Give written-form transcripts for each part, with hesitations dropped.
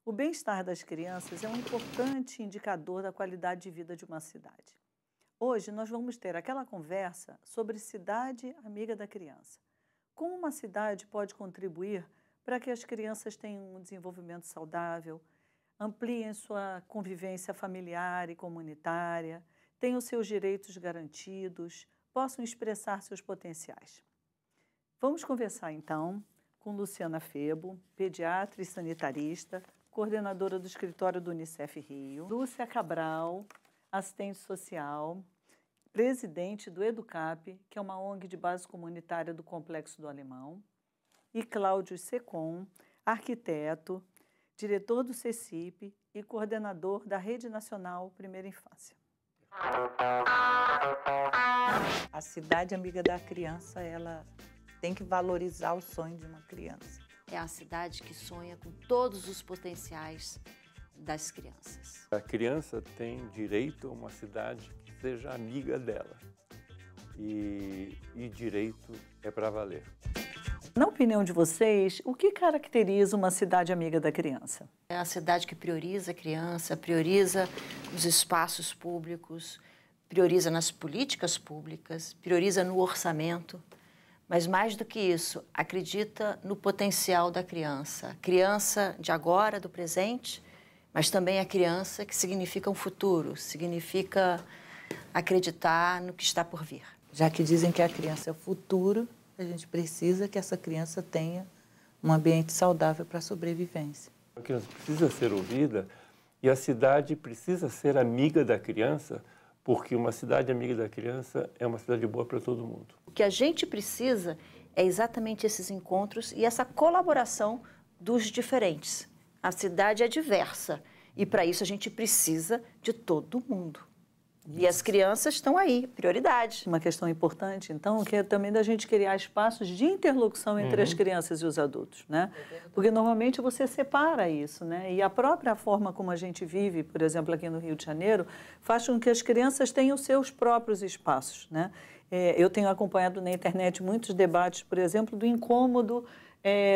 O bem-estar das crianças é um importante indicador da qualidade de vida de uma cidade. Hoje nós vamos ter aquela conversa sobre cidade amiga da criança. Como uma cidade pode contribuir para que as crianças tenham um desenvolvimento saudável, ampliem sua convivência familiar e comunitária, tenham seus direitos garantidos, possam expressar seus potenciais. Vamos conversar então com Luciana Febo, pediatra e sanitarista, coordenadora do escritório do Unicef Rio, Lúcia Cabral, assistente social, presidente do EduCap, que é uma ONG de base comunitária do Complexo do Alemão, e Cláudio Secom, arquiteto, diretor do CECIP e coordenador da Rede Nacional Primeira Infância. A cidade amiga da criança, ela tem que valorizar o sonho de uma criança. É a cidade que sonha com todos os potenciais das crianças. A criança tem direito a uma cidade que seja amiga dela. E direito é para valer. Na opinião de vocês, o que caracteriza uma cidade amiga da criança? É a cidade que prioriza a criança, prioriza os espaços públicos, prioriza nas políticas públicas, prioriza no orçamento. Mas mais do que isso, acredita no potencial da criança. A criança de agora, do presente, mas também a criança que significa um futuro, significa acreditar no que está por vir. Já que dizem que a criança é o futuro, a gente precisa que essa criança tenha um ambiente saudável para a sobrevivência. A criança precisa ser ouvida e a cidade precisa ser amiga da criança, porque uma cidade amiga da criança é uma cidade boa para todo mundo. O que a gente precisa é exatamente esses encontros e essa colaboração dos diferentes. A cidade é diversa e, para isso, a gente precisa de todo mundo. Isso. E as crianças estão aí, prioridade. Uma questão importante, então, que é também da gente criar espaços de interlocução entre as crianças e os adultos, né? Porque, normalmente, você separa isso, né? E a própria forma como a gente vive, por exemplo, aqui no Rio de Janeiro, faz com que as crianças tenham seus próprios espaços, né? Eu tenho acompanhado na internet muitos debates, por exemplo, do incômodo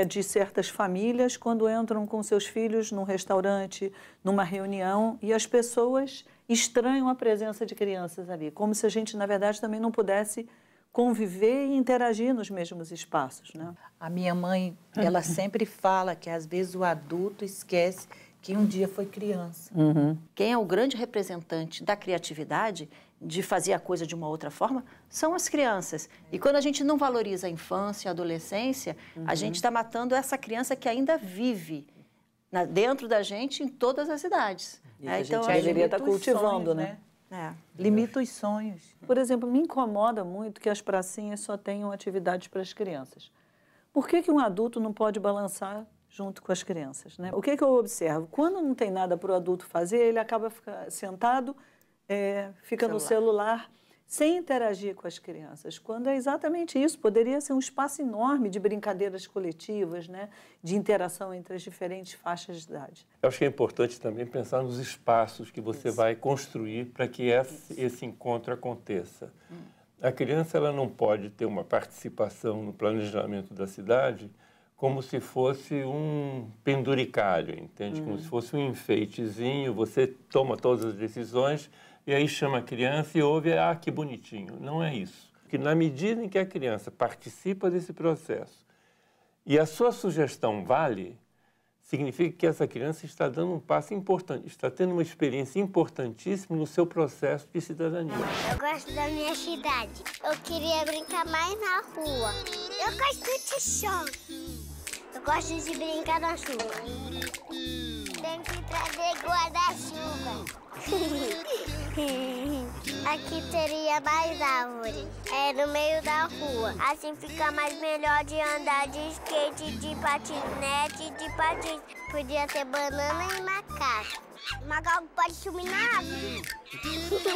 de certas famílias quando entram com seus filhos num restaurante, numa reunião, e as pessoas estranham a presença de crianças ali, como se a gente, na verdade, também não pudesse conviver e interagir nos mesmos espaços, né? A minha mãe, ela sempre fala que, às vezes, o adulto esquece que um dia foi criança. Quem é o grande representante da criatividade, de fazer a coisa de uma outra forma, são as crianças. E quando a gente não valoriza a infância, a adolescência, a gente está matando essa criança que ainda vive dentro da gente em todas as idades. E a gente deveria estar cultivando, sonhos, né? Limita os sonhos. Por exemplo, me incomoda muito que as pracinhas só tenham atividades para as crianças. Por que um adulto não pode balançar junto com as crianças, né? O que eu observo? Quando não tem nada para o adulto fazer, ele acaba sentado, fica no celular, sem interagir com as crianças, quando é exatamente isso. Poderia ser um espaço enorme de brincadeiras coletivas, né? De interação entre as diferentes faixas de idade. Eu acho que é importante também pensar nos espaços que você vai construir para que esse encontro aconteça. A criança, ela não pode ter uma participação no planejamento da cidade como se fosse um penduricalho, entende? Como se fosse um enfeitezinho, você toma todas as decisões e aí chama a criança e ouve, que bonitinho. Não é isso. Porque na medida em que a criança participa desse processo e a sua sugestão vale, significa que essa criança está dando um passo importante, está tendo uma experiência importantíssima no seu processo de cidadania. Eu gosto da minha cidade. Eu queria brincar mais na rua. Eu gosto de chão. Eu gosto de brincar na chuva. Tem que trazer guarda-chuva. Aqui teria mais árvore. No meio da rua. Assim fica mais melhor de andar de skate, de patinete, de patins. Podia ter banana e macaco. O macaco pode sumir na árvore. Escuta!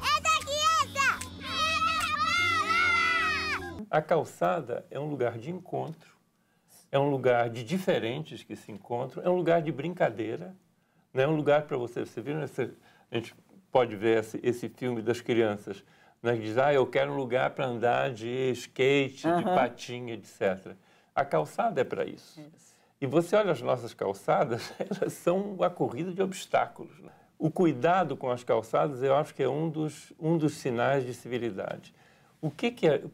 Essa criança! A calçada é um lugar de encontro, é um lugar de diferentes que se encontram, é um lugar de brincadeira, né? É um lugar para você... Você viu, a gente pode ver esse filme das crianças, né? Que diz, eu quero um lugar para andar de skate, de patinha, etc. A calçada é para isso. E você olha as nossas calçadas, elas são uma corrida de obstáculos, né? O cuidado com as calçadas, eu acho que é um dos sinais de civilidade.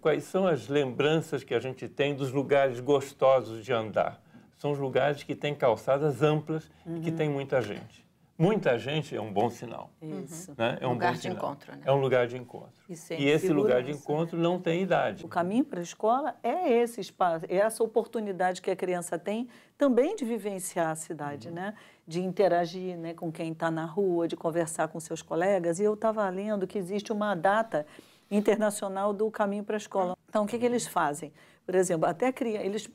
Quais são as lembranças que a gente tem dos lugares gostosos de andar? São os lugares que têm calçadas amplas e que tem muita gente. Muita gente é um bom sinal. Isso. Né? É um lugar bom de sinal. encontro, né? É um lugar de encontro. E esse lugar de encontro não tem idade. O caminho para a escola é esse espaço, é essa oportunidade que a criança tem também de vivenciar a cidade, né? De interagir, né, com quem está na rua, de conversar com seus colegas. E eu estava lendo que existe uma data internacional do caminho para a escola. Então, o que eles fazem? Por exemplo, até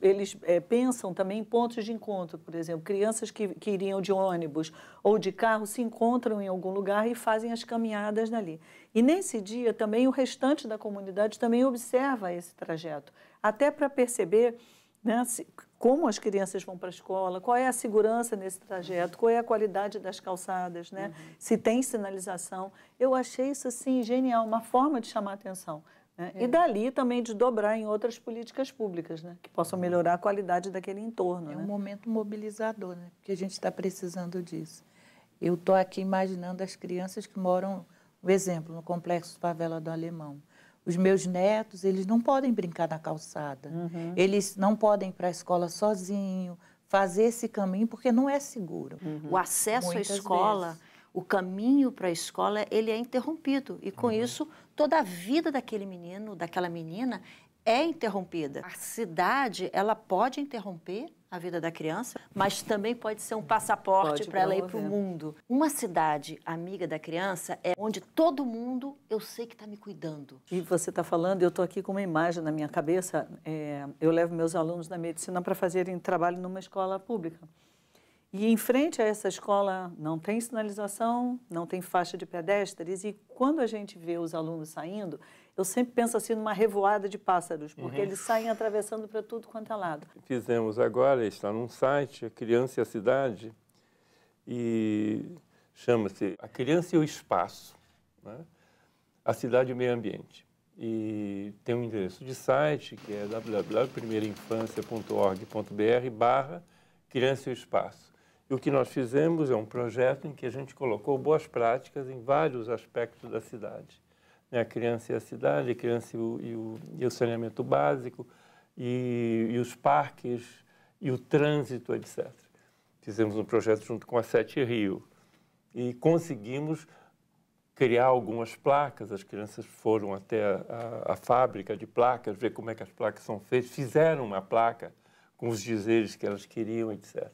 eles pensam também em pontos de encontro. Por exemplo, crianças que iriam de ônibus ou de carro se encontram em algum lugar e fazem as caminhadas dali. E nesse dia também o restante da comunidade também observa esse trajeto, até para perceber, né, como as crianças vão para a escola, qual é a segurança nesse trajeto, qual é a qualidade das calçadas, né? Se tem sinalização. Eu achei isso assim genial, uma forma de chamar a atenção. Né? E dali também desdobrar em outras políticas públicas, né? Que possam melhorar a qualidade daquele entorno. É né? um momento mobilizador, né? Porque a gente está precisando disso. Eu estou aqui imaginando as crianças que moram, por exemplo, no Complexo Favela do Alemão. Os meus netos, eles não podem brincar na calçada. Eles não podem ir para a escola sozinho, fazer esse caminho, porque não é seguro. O acesso à Muitas escola, vezes. o caminho para a escola, ele é interrompido. E com isso, toda a vida daquele menino, daquela menina, é interrompida. A cidade, ela pode interromper a vida da criança, mas também pode ser um passaporte para ela ir para o mundo. Uma cidade amiga da criança é onde todo mundo, eu sei que está me cuidando. E você está falando, eu estou aqui com uma imagem na minha cabeça. Eu levo meus alunos da medicina para fazerem trabalho numa escola pública. E em frente a essa escola não tem sinalização, não tem faixa de pedestres. E quando a gente vê os alunos saindo, eu sempre penso assim numa revoada de pássaros, porque eles saem atravessando para tudo quanto é lado. Fizemos agora, está num site, A Criança e a Cidade, e chama-se A Criança e o Espaço, né? A Cidade e o Meio Ambiente. E tem um endereço de site, que é www.primeirinfancia.org.br/Criança e o Espaço. E o que nós fizemos é um projeto em que a gente colocou boas práticas em vários aspectos da cidade. A criança e a cidade, a criança e o saneamento básico, e os parques, e o trânsito, etc. Fizemos um projeto junto com a Sete Rio e conseguimos criar algumas placas. As crianças foram até a fábrica de placas, ver como é que as placas são feitas, fizeram uma placa com os dizeres que elas queriam, etc.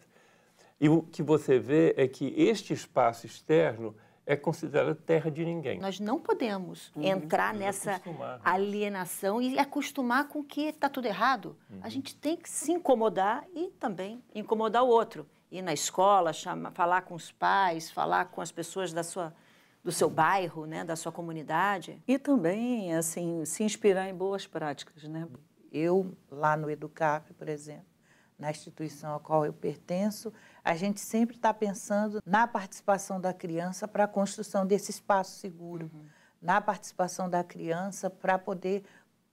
E o que você vê é que este espaço externo é considerado terra de ninguém. Nós não podemos entrar nessa alienação e acostumar com que está tudo errado. A gente tem que se incomodar e também incomodar o outro. Ir na escola, falar com os pais, falar com as pessoas do seu bairro, né, da sua comunidade. E também, assim, se inspirar em boas práticas, né? Eu, lá no Educap, por exemplo, na instituição a qual eu pertenço, a gente sempre está pensando na participação da criança para a construção desse espaço seguro, na participação da criança para poder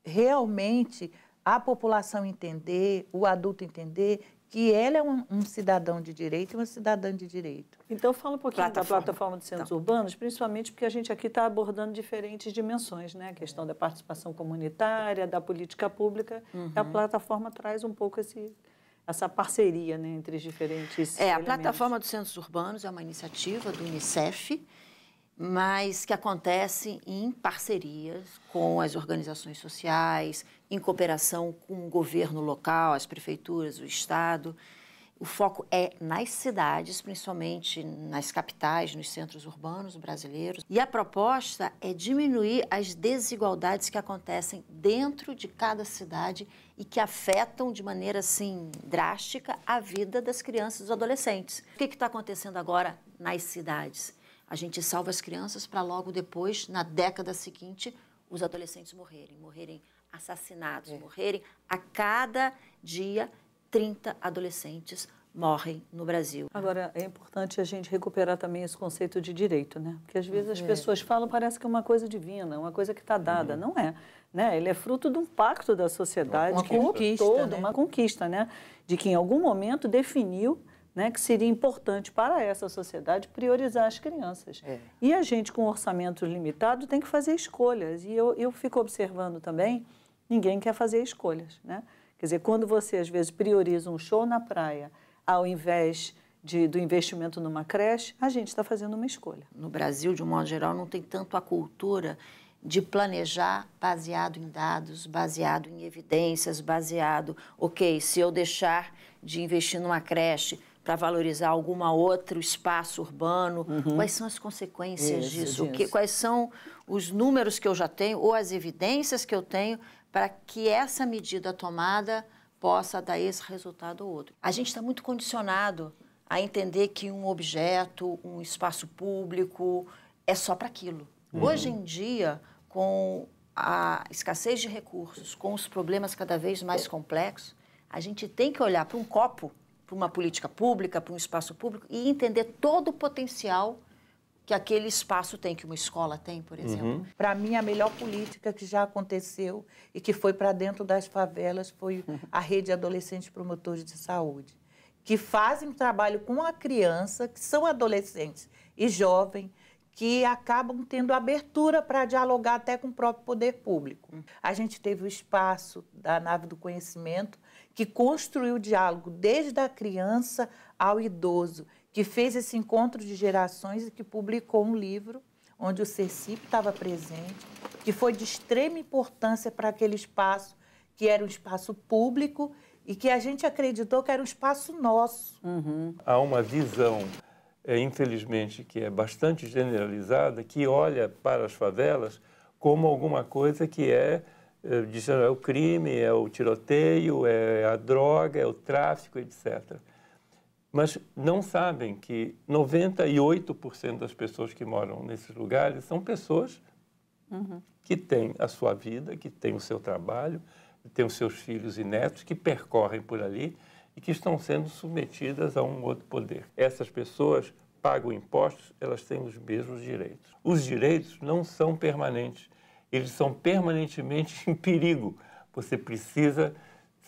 realmente a população entender, o adulto entender que ele é um cidadão de direito e uma cidadã de direito. Então, fala um pouquinho da plataforma dos centros urbanos, principalmente porque a gente aqui está abordando diferentes dimensões, né? A questão da participação comunitária, da política pública. A plataforma traz um pouco essa parceria, né, entre os diferentes elementos. A plataforma dos centros urbanos é uma iniciativa do Unicef, mas que acontece em parcerias com as organizações sociais, em cooperação com o governo local, as prefeituras, o Estado. O foco é nas cidades, principalmente nas capitais, nos centros urbanos brasileiros. E a proposta é diminuir as desigualdades que acontecem dentro de cada cidade e que afetam de maneira, assim, drástica a vida das crianças e dos adolescentes. O que está acontecendo agora nas cidades? A gente salva as crianças para logo depois, na década seguinte, os adolescentes morrerem assassinados, morrerem a cada dia. 30 adolescentes morrem no Brasil. Agora, é importante a gente recuperar também esse conceito de direito, né? Porque às vezes as pessoas falam, parece que é uma coisa divina, uma coisa que está dada. Não é, né? Ele é fruto de um pacto da sociedade. Uma conquista, todo, né? uma conquista, né? De que em algum momento definiu, né, que seria importante para essa sociedade priorizar as crianças. E a gente, com orçamento limitado, tem que fazer escolhas. E eu fico observando também, ninguém quer fazer escolhas, né? Quer dizer, quando você, às vezes, prioriza um show na praia ao invés do investimento numa creche, a gente está fazendo uma escolha. No Brasil, de um modo geral, não tem tanto a cultura de planejar baseado em dados, baseado em evidências, baseado, ok, se eu deixar de investir numa creche para valorizar algum outro espaço urbano, quais são as consequências disso? Quais são os números que eu já tenho ou as evidências que eu tenho para que essa medida tomada possa dar esse resultado ou outro. A gente está muito condicionado a entender que um objeto, um espaço público é só para aquilo. Hoje em dia, com a escassez de recursos, com os problemas cada vez mais complexos, a gente tem que olhar para um copo, para uma política pública, para um espaço público e entender todo o potencial que aquele espaço tem, que uma escola tem, por exemplo. Para mim, a melhor política que já aconteceu e que foi para dentro das favelas foi a Rede de Adolescentes Promotores de Saúde, que fazem um trabalho com a criança, que são adolescentes e jovens, que acabam tendo abertura para dialogar até com o próprio poder público. A gente teve o espaço da Nave do Conhecimento, que construiu o diálogo desde a criança ao idoso, que fez esse encontro de gerações e que publicou um livro onde o CECIP estava presente, que foi de extrema importância para aquele espaço, que era um espaço público e que a gente acreditou que era um espaço nosso. Há uma visão, infelizmente, que é bastante generalizada, que olha para as favelas como alguma coisa que é o crime, é o tiroteio, é a droga, é o tráfico, etc. Mas não sabem que 98% das pessoas que moram nesses lugares são pessoas que têm a sua vida, que têm o seu trabalho, que têm os seus filhos e netos, que percorrem por ali e que estão sendo submetidas a um outro poder. Essas pessoas pagam impostos, elas têm os mesmos direitos. Os direitos não são permanentes, eles são permanentemente em perigo. Você precisa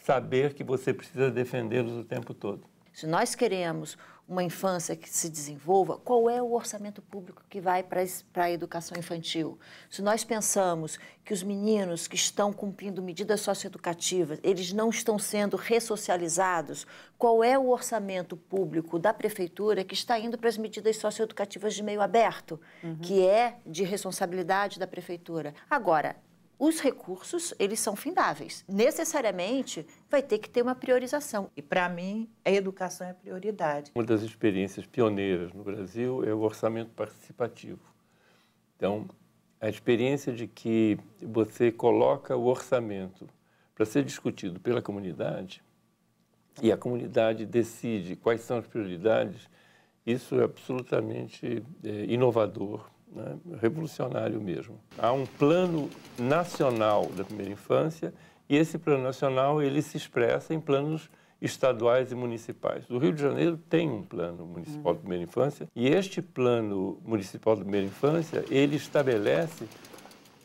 saber que você precisa defendê-los o tempo todo. Se nós queremos uma infância que se desenvolva, qual é o orçamento público que vai para a educação infantil? Se nós pensamos que os meninos que estão cumprindo medidas socioeducativas, eles não estão sendo ressocializados, qual é o orçamento público da prefeitura que está indo para as medidas socioeducativas de meio aberto, que é de responsabilidade da prefeitura? Agora, os recursos, eles são findáveis. Necessariamente, vai ter que ter uma priorização. E, para mim, a educação é prioridade. Uma das experiências pioneiras no Brasil é o orçamento participativo. Então, a experiência de que você coloca o orçamento para ser discutido pela comunidade e a comunidade decide quais são as prioridades, isso é absolutamente inovador, né? Revolucionário mesmo. Há um plano nacional da primeira infância e esse plano nacional ele se expressa em planos estaduais e municipais. O Rio de Janeiro tem um plano municipal de primeira infância e este plano municipal de primeira infância ele estabelece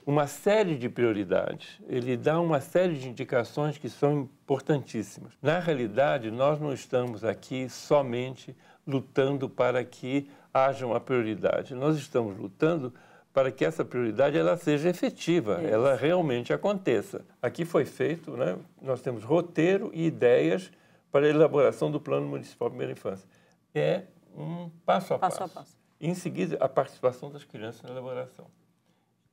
uma série de prioridades, ele dá uma série de indicações que são importantíssimas. Na realidade, nós não estamos aqui somente lutando para que haja uma prioridade. Nós estamos lutando para que essa prioridade ela seja efetiva, ela realmente aconteça. Aqui foi feito, né? Nós temos roteiro e ideias para a elaboração do Plano Municipal de Primeira Infância. É um passo a passo. Em seguida, a participação das crianças na elaboração.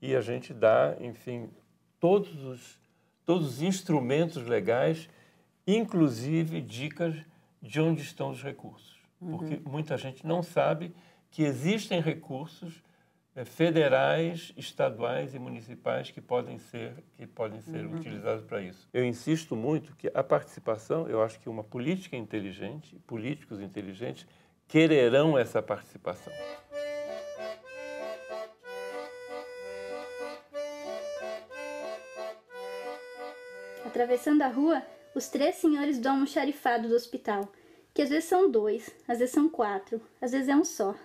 E a gente dá, enfim, todos os instrumentos legais, inclusive dicas de onde estão os recursos. Porque muita gente não sabe que existem recursos federais, estaduais e municipais que podem ser utilizados para isso. Eu insisto muito que a participação, eu acho que uma política inteligente, políticos inteligentes, quererão essa participação. Atravessando a rua, os 3 senhores do almoxarifado do hospital, que às vezes são 2, às vezes são 4, às vezes é um só.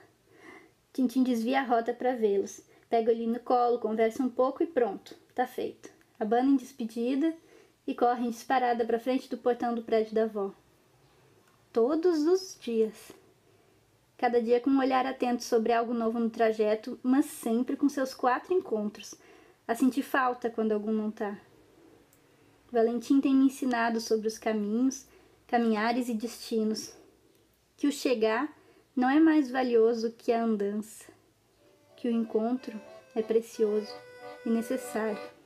Tintim desvia a rota para vê-los. Pega ele no colo, conversa um pouco e pronto, tá feito. Abana em despedida e corre em disparada para frente do portão do prédio da avó. Todos os dias. Cada dia com um olhar atento sobre algo novo no trajeto, mas sempre com seus 4 encontros, a sentir falta quando algum não tá. Valentim tem me ensinado sobre os caminhos, caminhares e destinos, que o chegar não é mais valioso que a andança, que o encontro é precioso e necessário.